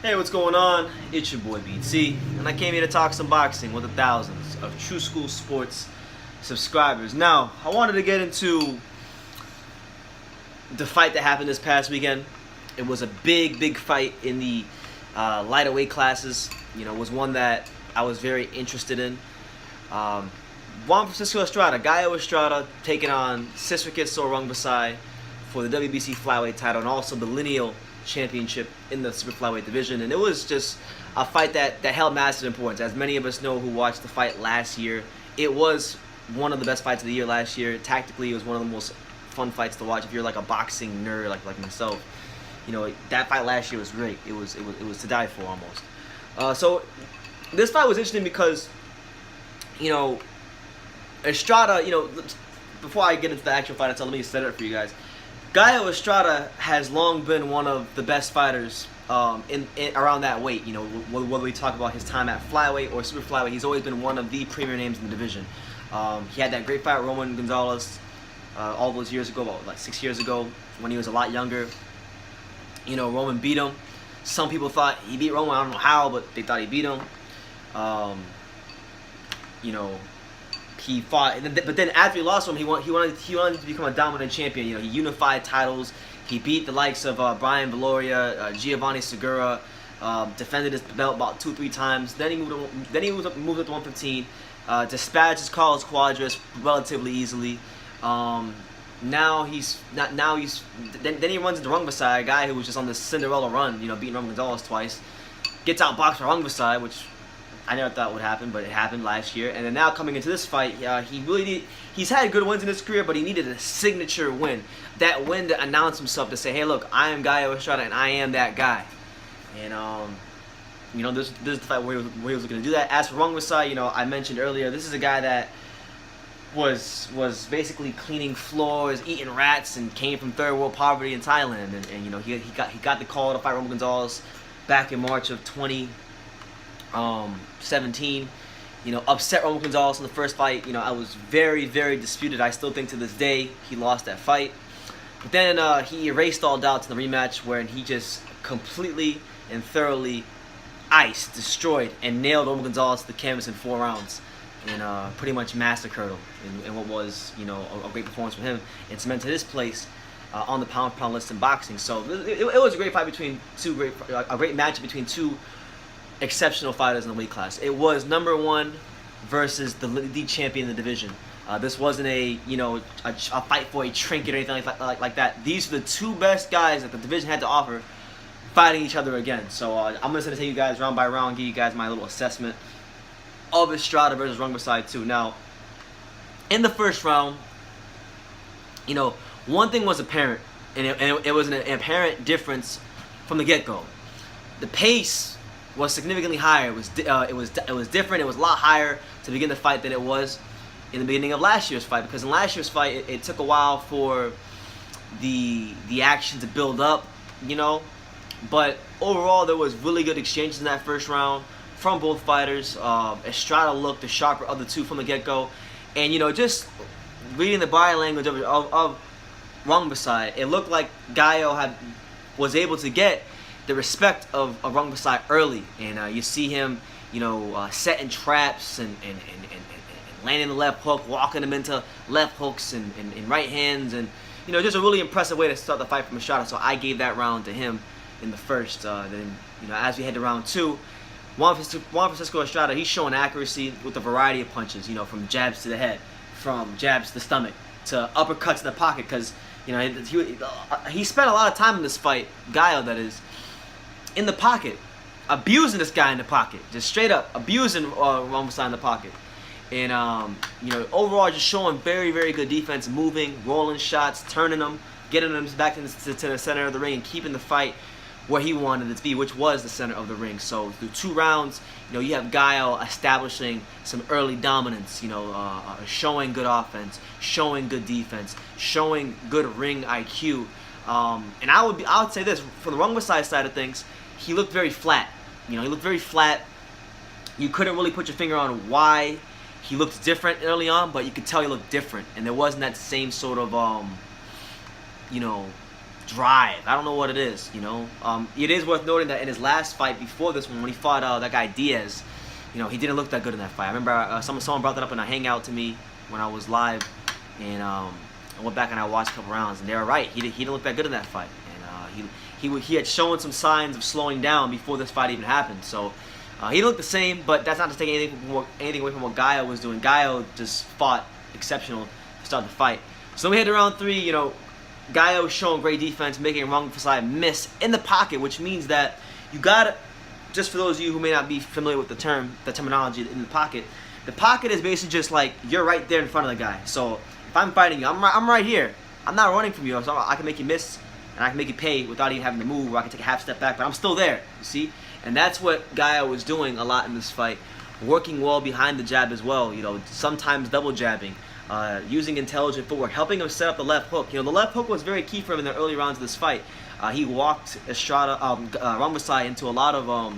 Hey, what's going on? It's your boy BT, and I came here to talk some boxing with the thousands of True School Sports subscribers. Now, I wanted to get into the fight that happened this past weekend. It was a big fight in the lighter weight classes. You know, it was one that I was very interested in. Juan Estrada, Gallo Estrada, taking on Rungviasi for the WBC flyweight title and also the lineal championship in the super flyweight division. And it was just a fight that held massive importance. As many of us know who watched the fight last year, it was one of the best fights of the year last year. Tactically, it was one of the most fun fights to watch if you're like a boxing nerd like myself. You know, that fight last year was great. It was to die for almost. So this fight was interesting because, you know, Estrada, you know, before I get into the actual fight itself, let me set it up for you guys. Gallo Estrada has long been one of the best fighters in around that weight. You know, whether we talk about his time at flyweight or super flyweight, he's always been one of the premier names in the division. He had that great fight with Roman Gonzalez all those years ago, about like 6 years ago, when he was a lot younger. You know, Roman beat him. Some people thought he beat Roman. I don't know how, but they thought he beat him. You know, he fought, but then after he lost him, he wanted to become a dominant champion. You know, he unified titles. He beat the likes of Brian Valoria, Giovanni Segura, defended his belt about 2-3 times. Then he moved up to 115. Dispatched his Carlos Cuadras relatively easily. Then he runs into Rungviasi, a guy who was just on this Cinderella run. You know, beating Roman Gonzalez twice. Gets outboxed by Rungviasi, which I never thought would happen, but it happened last year. And then now coming into this fight, he's had good wins in his career, but he needed a signature win. That win to announce himself, to say, hey, look, I am Gallo Estrada, and I am that guy. And, you know, this is the fight where he was going to do that. As for Rungviasi, you know, I mentioned earlier, this is a guy that was basically cleaning floors, eating rats, and came from third world poverty in Thailand. And you know, he got the call to fight Roman Gonzalez back in March of 2017, you know, upset Roman Gonzalez in the first fight. You know, I was very disputed. I still think to this day he lost that fight. But then he erased all doubts in the rematch, where he just completely and thoroughly iced, destroyed, and nailed Roman Gonzalez to the canvas in 4 rounds, and pretty much massacred him in what was, you know, a great performance from him, and cemented his place on the pound-for-pound list in boxing. So it was a great fight between a great matchup between two exceptional fighters in the weight class. It was number 1 versus the champion in the division. This wasn't a fight for a trinket or anything like that. These are the 2 best guys that the division had to offer, fighting each other again. So I'm just going to take you guys round by round, give you guys my little assessment of Estrada versus Rungviasi 2. Now, in the first round, you know, one thing was apparent, and it was an apparent difference from the get-go. The pace was significantly higher. It was different. It was a lot higher to begin the fight than it was in the beginning of last year's fight, because in last year's fight it took a while for the action to build up, you know. But overall, there was really good exchanges in that first round from both fighters. Estrada looked the sharper of the 2 from the get-go, and you know, just reading the body language of Rungviasi, it looked like Gallo was able to get the respect of Rungviasi early, and you see him, you know, setting traps and landing the left hook, walking him into left hooks and right hands, and you know, just a really impressive way to start the fight from Estrada. So I gave that round to him in the first. Then, you know, as we head to round 2, Juan Estrada, he's showing accuracy with a variety of punches. You know, from jabs to the head, from jabs to the stomach, to uppercuts in the pocket. Because you know, he spent a lot of time in this fight, Gallo that is, in the pocket, abusing this guy in the pocket, just straight up abusing Rungviasi in the pocket. And you know, overall, just showing very good defense, moving, rolling shots, turning them, getting them back to the center of the ring, and keeping the fight where he wanted it to be, which was the center of the ring. So through 2 rounds, you know, you have Gallo establishing some early dominance, you know, showing good offense, showing good defense, showing good ring IQ. And I would say this, from the Rungviasi side of things, he looked very flat. You know, he looked very flat. You couldn't really put your finger on why he looked different early on, but you could tell he looked different, and there wasn't that same sort of you know, drive. I don't know what it is, you know. It is worth noting that in his last fight before this one, when he fought that guy Diaz, you know, he didn't look that good in that fight. I remember someone brought that up in a hangout to me when I was live, and I went back and I watched a couple rounds, and they were right. He didn't look that good in that fight, and he had shown some signs of slowing down before this fight even happened. So he didn't look the same, but that's not to take anything away from what Gallo was doing. Gallo just fought exceptional to start the fight. So we head to round 3. You know, Gallo showing great defense, making Rungviasi miss in the pocket, which means that you got, just for those of you who may not be familiar with the terminology in the pocket is basically just like you're right there in front of the guy. So if I'm fighting you, I'm right here. I'm not running from you, so I can make you miss and I can make you pay without even having to move, or I can take a half step back, but I'm still there, you see? And that's what Gallo was doing a lot in this fight, working well behind the jab as well, you know, sometimes double jabbing, using intelligent footwork, helping him set up the left hook. You know, the left hook was very key for him in the early rounds of this fight. He walked Rungviasi into a lot of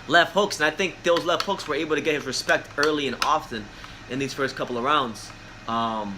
left hooks, and I think those left hooks were able to get his respect early and often in these first couple of rounds. Now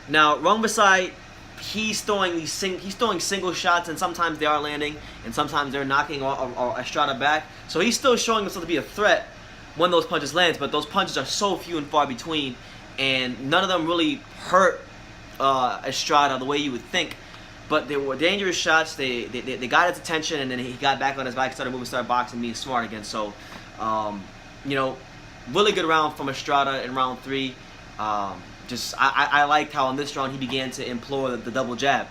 Rungviasi, he's throwing single shots, and sometimes they are landing, and sometimes they're knocking Estrada back. So he's still showing himself to be a threat when those punches land, but those punches are so few and far between, and none of them really hurt Estrada the way you would think. But they were dangerous shots. They got his attention, and then he got back on his bike, started moving, started boxing, being smart again. So, you know, really good round from Estrada in round 3. I liked how in this round he began to employ the double jab,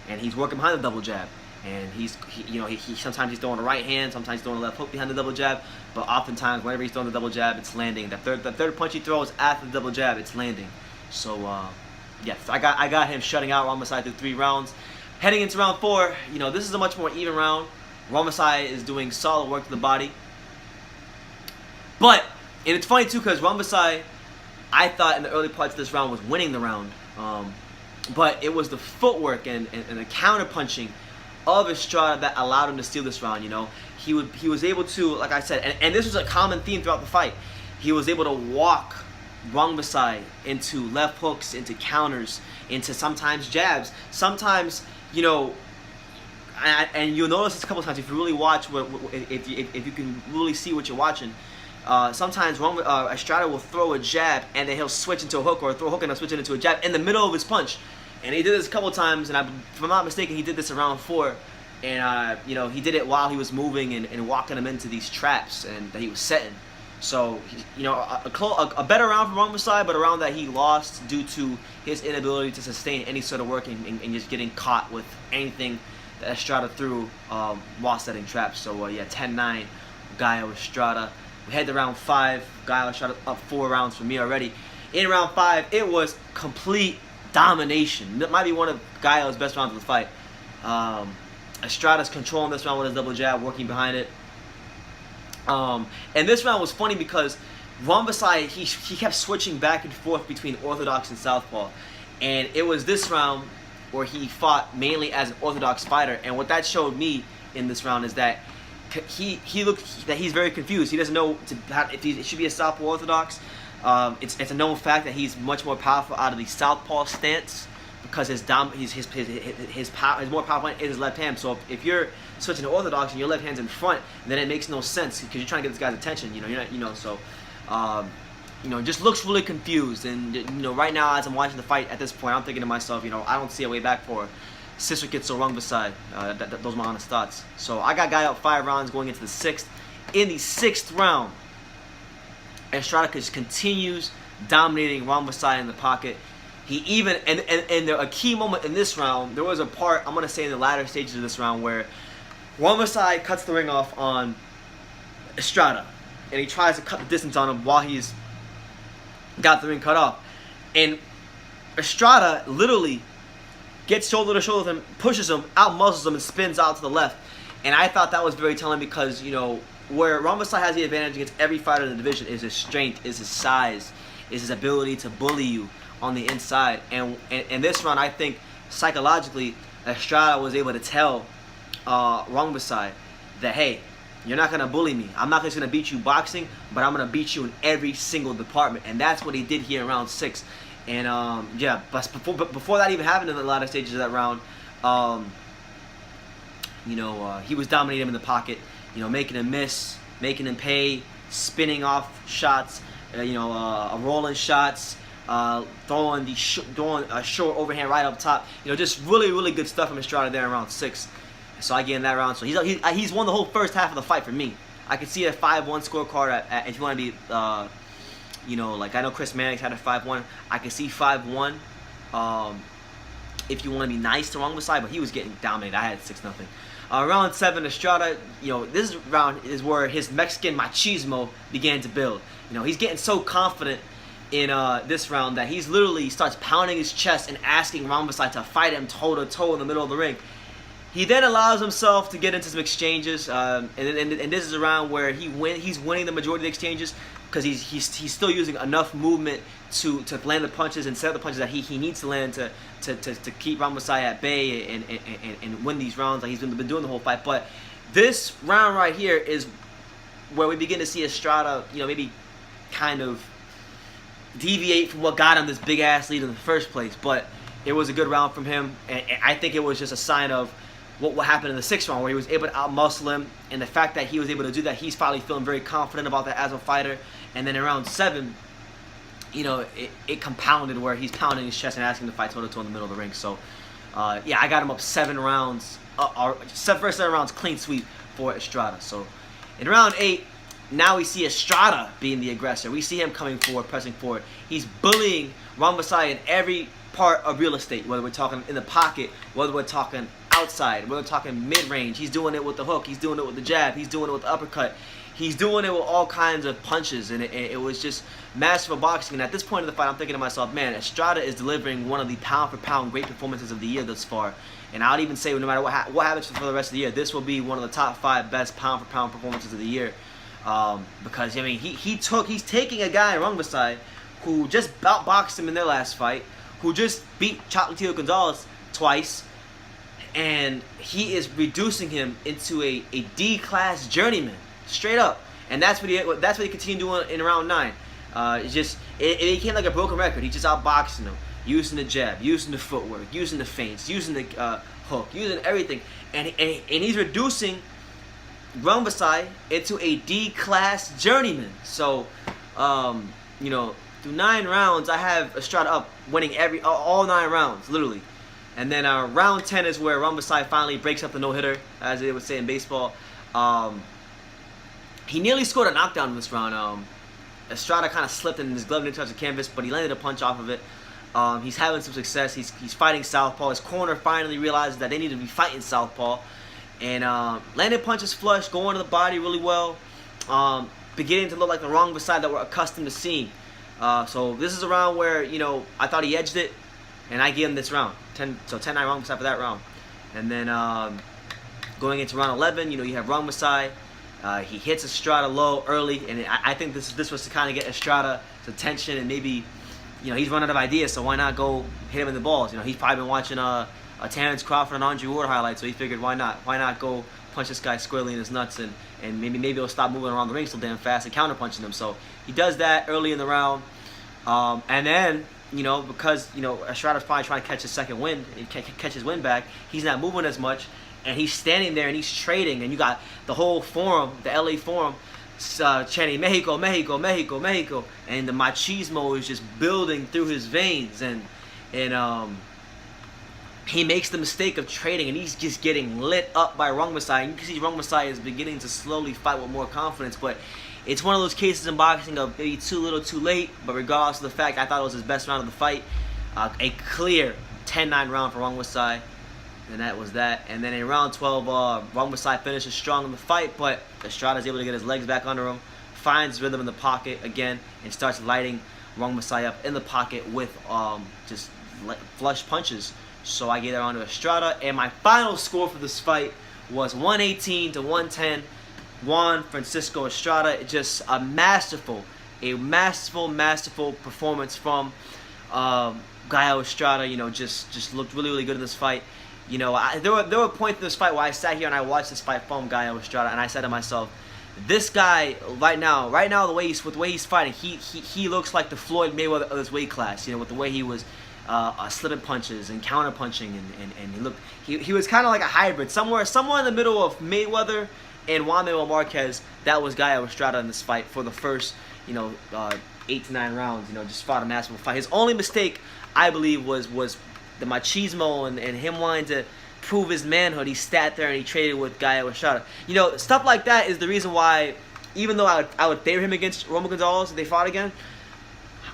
and he's working behind the double jab. And he sometimes he's throwing the right hand, sometimes he's throwing the left hook behind the double jab, but oftentimes whenever he's throwing the double jab, it's landing. The third punch he throws after the double jab, it's landing. So yes, I got him shutting out Rungviasi through 3 rounds. Heading into round 4, you know, this is a much more even round. Rungviasi is doing solid work to the body. But, and it's funny too, because Rungviasi, I thought in the early parts of this round was winning the round. But it was the footwork and the counter punching of Estrada that allowed him to steal this round. You know, he was able to, like I said, and this was a common theme throughout the fight. He was able to walk Rungviasi into left hooks, into counters, into sometimes jabs, sometimes, you know, and you'll notice this a couple times if you really watch, if you can really see what you're watching. Sometimes Estrada will throw a jab and then he'll switch into a hook, or throw a hook and then switch it into a jab in the middle of his punch. And he did this a couple times, and if I'm not mistaken, he did this in round 4. And you know, he did it while he was moving and walking him into these traps and that he was setting. So, you know, a better round for Rungviasi, but a round that he lost due to his inability to sustain any sort of work and just getting caught with anything that Estrada threw while setting traps. So, yeah, 10-9, Gallo Estrada. We head to round 5. Gallo Estrada up 4 rounds for me already. In round 5, it was complete domination. That might be one of Gallo's best rounds of the fight. Estrada's controlling this round with his double jab, working behind it. And this round was funny because Rungviasi, he kept switching back and forth between orthodox and southpaw, and it was this round where he fought mainly as an orthodox fighter. And what that showed me in this round is that he's very confused. He doesn't know if he should be a southpaw or orthodox. It's a known fact that he's much more powerful out of the southpaw stance, because his more powerful hand is his left hand. So if you're switching to orthodox and your left hand's in front, then it makes no sense because you're trying to get this guy's attention. You know, you're not, you know, so you know, just looks really confused. And you know, right now as I'm watching the fight at this point, I'm thinking to myself, you know, I don't see a way back for Sisterkitso Rungviasi. Those are my honest thoughts. So I got Guy up 5 rounds going into the 6th. In the 6th round, Estrada just continues dominating Rungviasi in the pocket. He even, and a key moment in this round, there was a part, I'm going to say in the latter stages of this round, where Rungviasi cuts the ring off on Estrada, and he tries to cut the distance on him while he's got the ring cut off. And Estrada literally gets shoulder to shoulder with him, pushes him, out-muscles him, and spins out to the left. And I thought that was very telling because, you know, where Rungviasi has the advantage against every fighter in the division is his strength, is his size, is his ability to bully you on the inside. And in this round, I think psychologically, Estrada was able to tell Rungviasi that, hey, you're not going to bully me. I'm not just going to beat you boxing, but I'm going to beat you in every single department. And that's what he did here in round 6. And yeah, but before that even happened in the latter stages of that round, Um, he was dominating him in the pocket, making him miss, making him pay, spinning off shots, rolling shots, throwing a short overhand right up top. Just really, really good stuff from Estrada there in round 6. So I get in that round. So he's won the whole first half of the fight for me. I could see a 5-1 scorecard if you want to be, like I know Chris Mannix had a 5-1. I could see 5-1. If you want to be nice to Rungviasi, but he was getting dominated. I had 6-0. Round 7, Estrada, this round is where his Mexican machismo began to build. He's getting so confident in this round that he's literally starts pounding his chest and asking Rungviasi to fight him toe-to-toe in the middle of the ring. He then allows himself to get into some exchanges, and this is a round where he's winning the majority of the exchanges because he's still using enough movement to land the punches and set up the punches that he needs to land to keep Rungviasi at bay and win these rounds like he's been doing the whole fight. But this round right here is where we begin to see Estrada, maybe kind of deviate from what got him this big ass lead in the first place. But it was a good round from him, and I think it was just a sign of what happened in the 6th round, where he was able to outmuscle him, and the fact that he was able to do that, he's probably feeling very confident about that as a fighter. And then in round 7, it compounded where he's pounding his chest and asking to fight toe-to-toe in the middle of the ring. So, yeah, I got him up 7 rounds, first 7 rounds clean sweep for Estrada. So, in round 8, now we see Estrada being the aggressor. We see him coming forward, pressing forward. He's bullying Rungviasi in every part of real estate, whether we're talking in the pocket, whether we're talking outside, whether we're talking mid-range. He's doing it with the hook. He's doing it with the jab. He's doing it with the uppercut. He's doing it with all kinds of punches, and it was just masterful boxing. And at this point in the fight, I'm thinking to myself, man, Estrada is delivering one of the pound-for-pound great performances of the year thus far. And I would even say, no matter what happens for the rest of the year, this will be one of the top 5 best pound-for-pound performances of the year. Because, I mean, he's taking a guy, Rungviasi, who just outboxed him in their last fight, who just beat Chocolatito Gonzalez twice, and he is reducing him into a D-class journeyman, straight up. And that's what he continued doing in round 9. It became like a broken record. He just outboxing him, using the jab, using the footwork, using the feints, using the hook, using everything, and he's reducing Rungviasi into a D-class journeyman. So, through 9 rounds, I have Estrada up, winning all 9 rounds, literally. And then round 10 is where Rungviasi finally breaks up the no-hitter, as they would say in baseball. He nearly scored a knockdown in this round. Estrada kind of slipped and his glove didn't touch the canvas, but he landed a punch off of it. He's having some success. He's fighting southpaw. His corner finally realizes that they need to be fighting southpaw. And landed punches flush, going to the body really well. Beginning to look like the Rungviasi that we're accustomed to seeing. So this is a round where, I thought he edged it, and I gave him this round. 10-9 Rungviasi for that round. And then going into round 11, you have Rungviasi. He hits Estrada low early, and I think this was to kind of get Estrada's attention, and maybe, he's running out of ideas, so why not go hit him in the balls? He's probably been watching a Terrence Crawford and Andre Ward highlight, so he figured why not go punch this guy squarely in his nuts, and maybe he'll stop moving around the ring so damn fast and counter-punching him. So he does that early in the round, and then, because, Estrada's probably trying to catch his second win, catch his win back, he's not moving as much, and he's standing there and he's trading, and you got the whole forum, the LA forum, chanting Mexico, Mexico, Mexico, Mexico, and the machismo is just building through his veins, and he makes the mistake of trading, and he's just getting lit up by Rungviasi. You can see Rungviasi is beginning to slowly fight with more confidence, but it's one of those cases in boxing of maybe too little, too late. But regardless of the fact, I thought it was his best round of the fight. A clear 10-9 round for Rungviasi, and that was that. And then in round 12, Rungviasi finishes strong in the fight, but Estrada is able to get his legs back under him, finds rhythm in the pocket again, and starts lighting Rungviasi up in the pocket with just flush punches. So I gave that round to Estrada, and my final score for this fight was 118-110. Juan Francisco Estrada. Just a masterful performance from Gallo Estrada. Just looked really, really good in this fight. There were points in this fight where I sat here and I watched this fight from Gallo Estrada, and I said to myself, this guy right now, with the way he's fighting, he looks like the Floyd Mayweather of this weight class. With the way he was slipping punches and counter punching, and he was kind of like a hybrid, somewhere in the middle of Mayweather and Juan Marquez. That was Gallo Estrada in this fight for the first 8 to 9 rounds. Just fought a masterful fight. His only mistake, I believe, was the machismo and him wanting to prove his manhood. He sat there and he traded with Gallo Estrada. Stuff like that is the reason why, even though I would favor him against Roman Gonzalez if they fought again,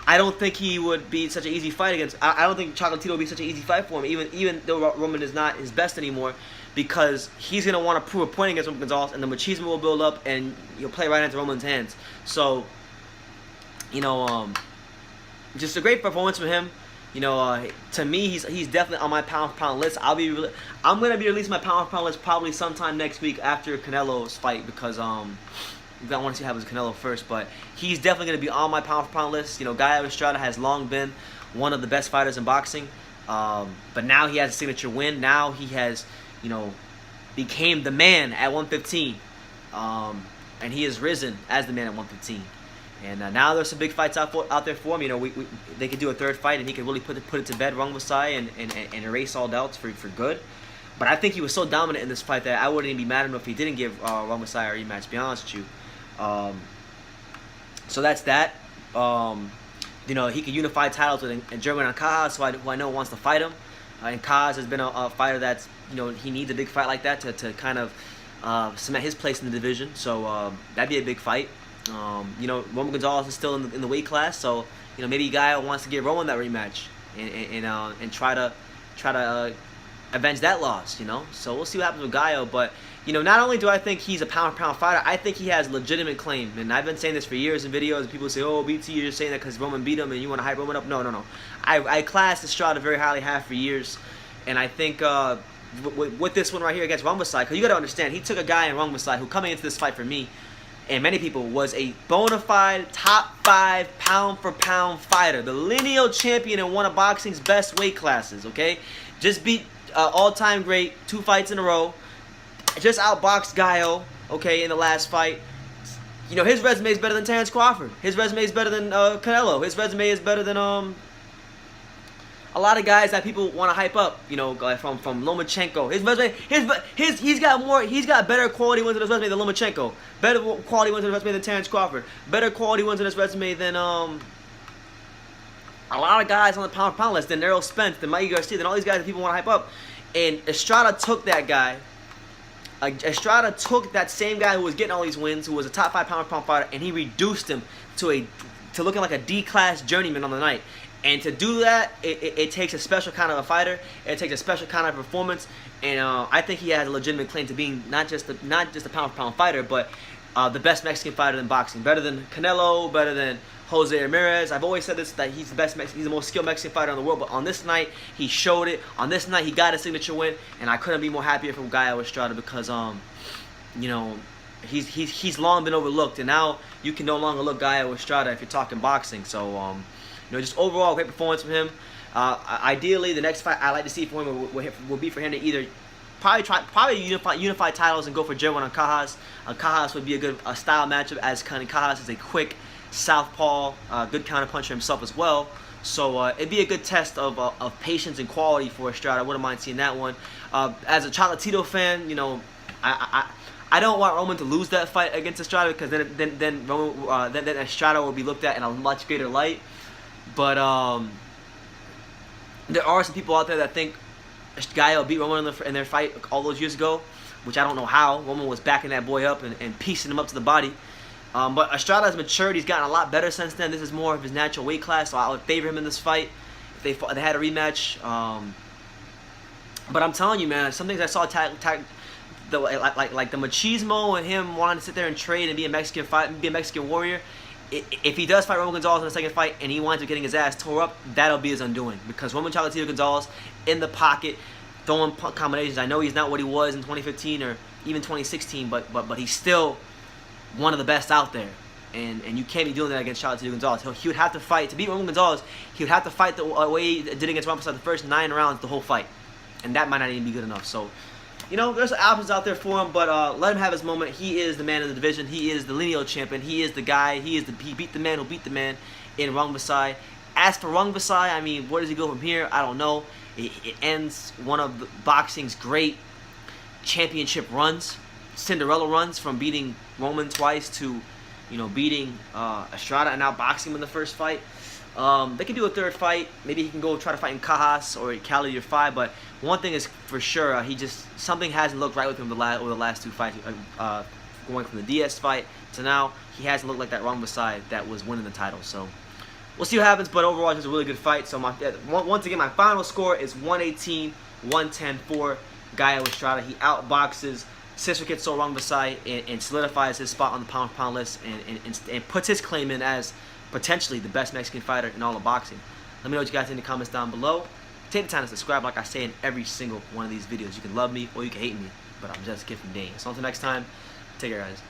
I don't think he would be such an easy fight against. I don't think Chocolatito would be such an easy fight for him, even though Roman is not his best anymore, because he's going to want to prove a point against Roman Gonzalez, and the machismo will build up, and he'll play right into Roman's hands. So, just a great performance from him. To me, he's definitely on my pound for pound list. I'm gonna be releasing my pound for pound list probably sometime next week after Canelo's fight, because I want to see how his Canelo first, but he's definitely going to be on my pound for pound list. Gallo Estrada has long been one of the best fighters in boxing, but now he has a signature win. Now he has, became the man at 115, and he has risen as the man at 115. And now there's some big fights out there for him. They could do a third fight, and he could really put it to bed, Rungviasi, and erase all doubts for good. But I think he was so dominant in this fight that I wouldn't even be mad at him if he didn't give Rungviasi a rematch, to be honest with you. So that's that. He could unify titles with German and Cajas, who I know wants to fight him. And Cajas has been a fighter that's, he needs a big fight like that to kind of cement his place in the division. So that'd be a big fight. Roman Gonzalez is still in the weight class, so maybe Gallo wants to give Roman that rematch and try to avenge that loss. So we'll see what happens with Gallo. But not only do I think he's a pound for pound fighter, I think he has legitimate claim. And I've been saying this for years in videos, and people say, "Oh, BT, you're just saying that because Roman beat him and you want to hype Roman up." No. I classed Estrada very highly, have for years, and I think with this one right here against Rungviasi, because you got to understand, he took a guy in Rungviasi who, coming into this fight for me and many people, was a bona fide top 5 pound for pound fighter, the lineal champion in one of boxing's best weight classes. Okay, just beat all-time great 2 fights in a row. Just outboxed Gallo, okay, in the last fight. His resume is better than Terrence Crawford. His resume is better than Canelo. His resume is better than a lot of guys that people want to hype up. From Lomachenko. His resume, he's got better quality wins in his resume than Lomachenko. Better quality wins in his resume than Terrence Crawford. Better quality wins in his resume than a lot of guys on the pound for pound list, than Errol Spence, than Mikey Garcia, than all these guys that people want to hype up. And Estrada took that guy. Estrada took that same guy who was getting all these wins, who was a top 5 pound for pound fighter, and he reduced him to looking like a D-class journeyman on the night. And to do that, it takes a special kind of a fighter. It takes a special kind of performance. And I think he has a legitimate claim to being not just a pound for pound fighter, but the best Mexican fighter in boxing. Better than Canelo, better than Jose Ramirez. I've always said this, that he's the best he's the most skilled Mexican fighter in the world. But on this night, he showed it. On this night, he got a signature win, and I couldn't be more happier for Gallo Estrada, because he's long been overlooked, and now you can no longer look Gallo Estrada if you're talking boxing. So just overall great performance from him. Ideally, the next fight I'd like to see for him will be for him to either probably unify titles and go for Juan on Cajas. Cajas would be a good style matchup, as Cajas is a quick southpaw, good counterpuncher himself as well. So it'd be a good test of patience and quality for Estrada. I wouldn't mind seeing that one. As a Chocolatito fan, I don't want Roman to lose that fight against Estrada, because then Estrada will be looked at in a much greater light. But there are some people out there that think Gallo beat Roman in their fight all those years ago, which I don't know how. Roman was backing that boy up and piecing him up to the body. But Estrada has matured. He's gotten a lot better since then. This is more of his natural weight class, so I would favor him in this fight if they had a rematch. But I'm telling you, man, some things I saw like the machismo and him wanting to sit there and trade and be a Mexican warrior. If he does fight Roman Gonzalez in the second fight and he winds up getting his ass tore up, that'll be his undoing. Because Roman Chocolatito Gonzalez in the pocket, throwing combinations. I know he's not what he was in 2015 or even 2016, but he's still one of the best out there. And you can't be doing that against Chocolatito Gonzalez. He would have to fight. To beat Roman Gonzalez, he would have to fight the way he did against Rungviasi the first 9 rounds, the whole fight. And that might not even be good enough. So, there's options out there for him, but let him have his moment. He is the man in the division. He is the lineal champion. He is the guy. He beat the man who beat the man in Rungviasi As for Rungviasi, I mean, where does he go from here? I don't know. It ends one of the boxing's great championship runs, Cinderella runs, from beating Roman twice to, beating Estrada and now boxing him in the first fight. They can do a third fight. Maybe he can go try to fight in Cajas or Cali or 5. But one thing is for sure, something hasn't looked right with him over the last 2 fights. Going from the Diaz fight to now, he hasn't looked like that Rungviasi that was winning the title. So we'll see what happens. But overall, it's a really good fight. So once again, my final score is 118-110 for Gallo Estrada. He outboxes Sisukitsu Rungviasi and solidifies his spot on the pound-for-pound list and puts his claim in as potentially the best Mexican fighter in all of boxing. Let me know what you guys think in the comments down below. Take the time to subscribe, like I say in every single one of these videos. You can love me or you can hate me, but I'm just a kid from Dane. So until next time, take care, guys.